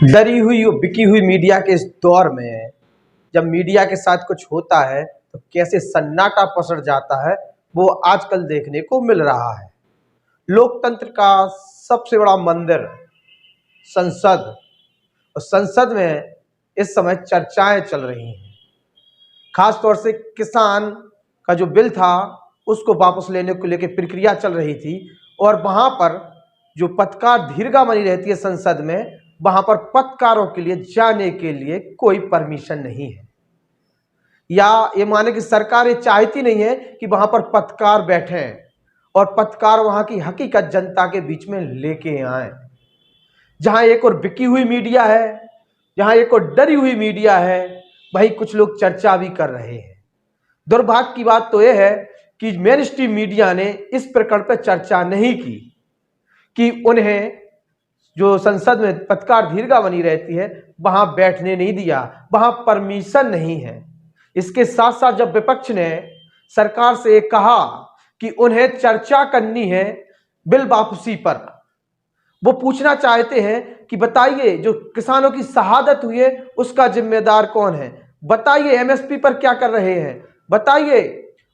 डरी हुई और बिकी हुई मीडिया के इस दौर में जब मीडिया के साथ कुछ होता है तो कैसे सन्नाटा पसर जाता है वो आजकल देखने को मिल रहा है। लोकतंत्र का सबसे बड़ा मंदिर संसद, और संसद में इस समय चर्चाएं चल रही हैं। खास तौर से किसान का जो बिल था उसको वापस लेने को लेकर प्रक्रिया चल रही थी, और वहां पर जो पत्रकार दीर्घा बनी रहती है संसद में, वहां पर पत्रकारों के लिए जाने के लिए कोई परमिशन नहीं है, या ये माने कि सरकार ये चाहती नहीं है कि वहां पर पत्रकार बैठे और पत्रकार वहां की हकीकत जनता के बीच में लेके आए। जहां एक और बिकी हुई मीडिया है, जहां एक और डरी हुई मीडिया है, वहीं कुछ लोग चर्चा भी कर रहे हैं। दुर्भाग्य की बात तो यह है कि मेन स्ट्रीम मीडिया ने इस प्रकरण पर चर्चा नहीं की कि उन्हें जो संसद में पत्रकार दीर्घा बनी रहती है वहां बैठने नहीं दिया, वहां परमिशन नहीं है। इसके साथ साथ जब विपक्ष ने सरकार से कहा कि उन्हें चर्चा करनी है बिल वापसी पर, वो पूछना चाहते हैं कि बताइए जो किसानों की शहादत हुई है उसका जिम्मेदार कौन है, बताइए एमएसपी पर क्या कर रहे हैं, बताइए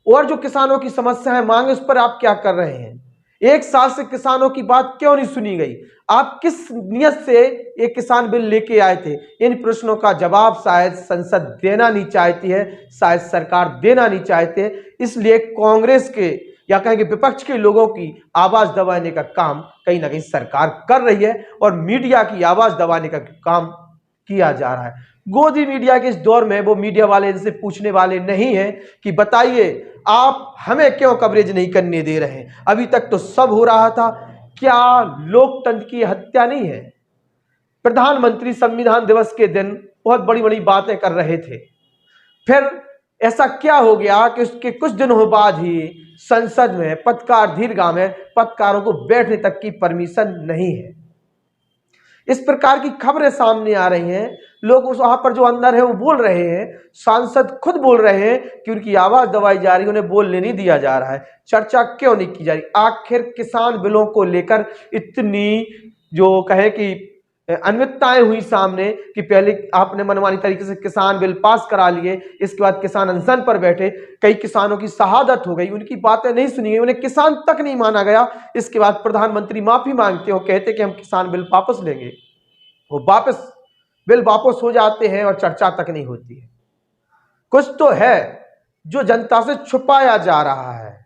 और जो किसानों की समस्या है मांग उस पर आप क्या कर रहे हैं। एक साल से किसानों की बात क्यों नहीं सुनी गई? आप किस नियत से एक किसान बिल लेके आए थे? इन प्रश्नों का जवाब शायद संसद देना नहीं चाहती है, शायद सरकार देना नहीं चाहते। इसलिए कांग्रेस के या कहेंगे विपक्ष के लोगों की आवाज दबाने का काम कहीं ना कहीं सरकार कर रही है, और मीडिया की आवाज दबाने का काम किया जा रहा है। गोदी मीडिया के इस दौर में वो मीडिया वाले इनसे पूछने वाले नहीं हैं कि बताइए आप हमें क्यों कवरेज नहीं करने दे रहे हैं, अभी तक तो सब हो रहा था। क्या लोकतंत्र की हत्या नहीं है? प्रधानमंत्री संविधान दिवस के दिन बहुत बड़ी बड़ी बातें कर रहे थे, फिर ऐसा क्या हो गया कि उसके कुछ दिनों बाद ही संसद में पत्रकार दीर्घा में पत्रकारों को बैठने तक की परमिशन नहीं है। इस प्रकार की खबरें सामने आ रही हैं, लोग उस वहां पर जो अंदर है वो बोल रहे हैं, सांसद खुद बोल रहे हैं कि उनकी आवाज दबाई जा रही है, उन्हें बोलने नहीं दिया जा रहा है। चर्चा क्यों नहीं की जा रही? आखिर किसान बिलों को लेकर इतनी जो कहे कि अनियमितताएं हुई सामने कि पहले आपने मनमानी तरीके से किसान बिल पास करा लिए, इसके बाद किसान अनशन पर बैठे, कई किसानों की शहादत हो गई, उनकी बातें नहीं सुनी गई, उन्हें किसान तक नहीं माना गया। इसके बाद प्रधानमंत्री माफी मांगते हो, कहते कि हम किसान बिल वापस लेंगे, वो वापस बिल वापस हो जाते हैं और चर्चा तक नहीं होती है। कुछ तो है जो जनता से छुपाया जा रहा है।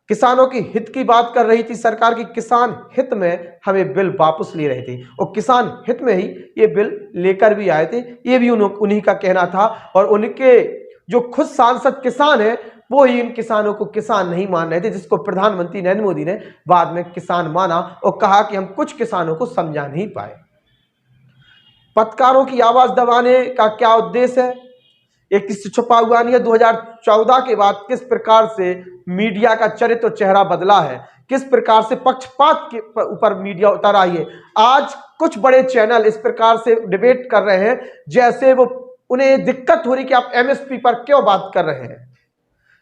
किसानों की हित की बात कर रही थी सरकार की, किसान हित में हमें बिल वापस ले रहे थे, और किसान हित में ही ये बिल लेकर भी आए थे, ये भी उन्हीं का कहना था। और उनके जो खुद सांसद किसान है वो ही इन किसानों को किसान नहीं मान रहे थे, जिसको प्रधानमंत्री नरेंद्र मोदी ने बाद में किसान माना और कहा कि हम कुछ किसानों को समझा नहीं पाए। पत्रकारों की आवाज दबाने का क्या उद्देश्य है? एक किसी छुपा हुआ नहीं है। 2014 के बाद किस प्रकार से मीडिया का चरित्र और चेहरा बदला है, किस प्रकार से पक्षपात के ऊपर मीडिया उतर आई है। आज कुछ बड़े चैनल इस प्रकार से डिबेट कर रहे हैं जैसे वो उन्हें दिक्कत हो रही कि आप एमएसपी पर क्यों बात कर रहे हैं।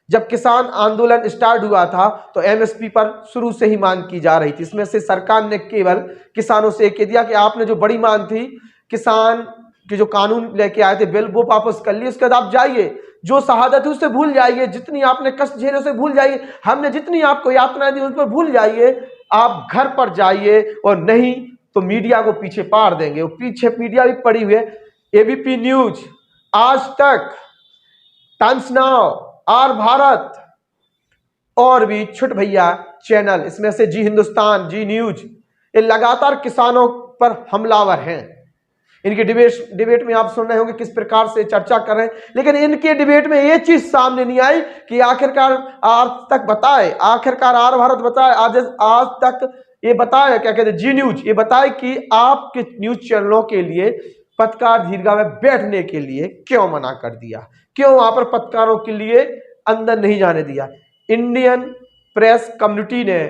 जब किसान आंदोलन स्टार्ट हुआ था तो एमएसपी पर शुरू से ही मांग की जा रही थी। इसमें से सरकार ने केवल किसानों से कह दिया कि आपने जो बड़ी मांग थी, किसान कि जो कानून लेके आए थे बिल, वो वापस कर लिए, उसके बाद आप जाइए, जो शहादत है उससे भूल जाइए, जितनी आपने कष्ट झेले उसे भूल जाइए, हमने जितनी आपको यातना दी उस पर भूल जाइए, आप घर पर जाइए, और नहीं तो मीडिया को पीछे पाड़ देंगे। वो पीछे मीडिया भी पड़ी हुई है, एबीपी न्यूज, आज तक, टाइम्स नाउ, आर भारत और भी छुट भैया चैनल, इसमें से जी हिंदुस्तान, जी न्यूज, ये लगातार किसानों पर हमलावर हैं। इनके डिबेट में आप सुन रहे होंगे किस प्रकार से चर्चा कर रहे हैं, लेकिन इनके डिबेट में ये चीज सामने नहीं आई कि आखिरकार आज तक बताए, आखिरकार आर भारत बताए, आज तक ये बताए, क्या कहते हैं, जी न्यूज, ये बताए कि आपके न्यूज चैनलों के लिए पत्रकार दीर्घा में बैठने के लिए क्यों मना कर दिया, क्यों वहां पर पत्रकारों के लिए अंदर नहीं जाने दिया। इंडियन प्रेस कम्युनिटी ने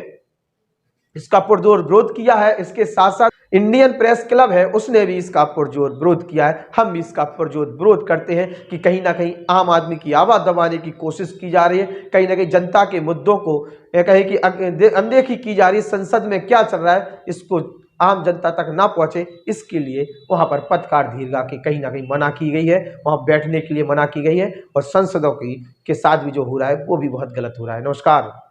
इसका पुरजोर विरोध किया है। इसके साथ साथ इंडियन प्रेस क्लब है, उसने भी इसका पुरजोर विरोध किया है। हम भी इसका पुरजोर विरोध करते हैं कि कहीं ना कहीं आम आदमी की आवाज दबाने की कोशिश की जा रही है, कहीं ना कहीं जनता के मुद्दों को कहीं कि अनदेखी की जा रही है। संसद में क्या चल रहा है इसको आम जनता तक ना पहुंचे, इसके लिए वहां पर पत्रकार दीर्घा की कहीं ना कहीं मना की गई है, वहां बैठने के लिए मना की गई है और सांसदों की के साथ भी जो हो रहा है वो भी बहुत गलत हो रहा है। नमस्कार।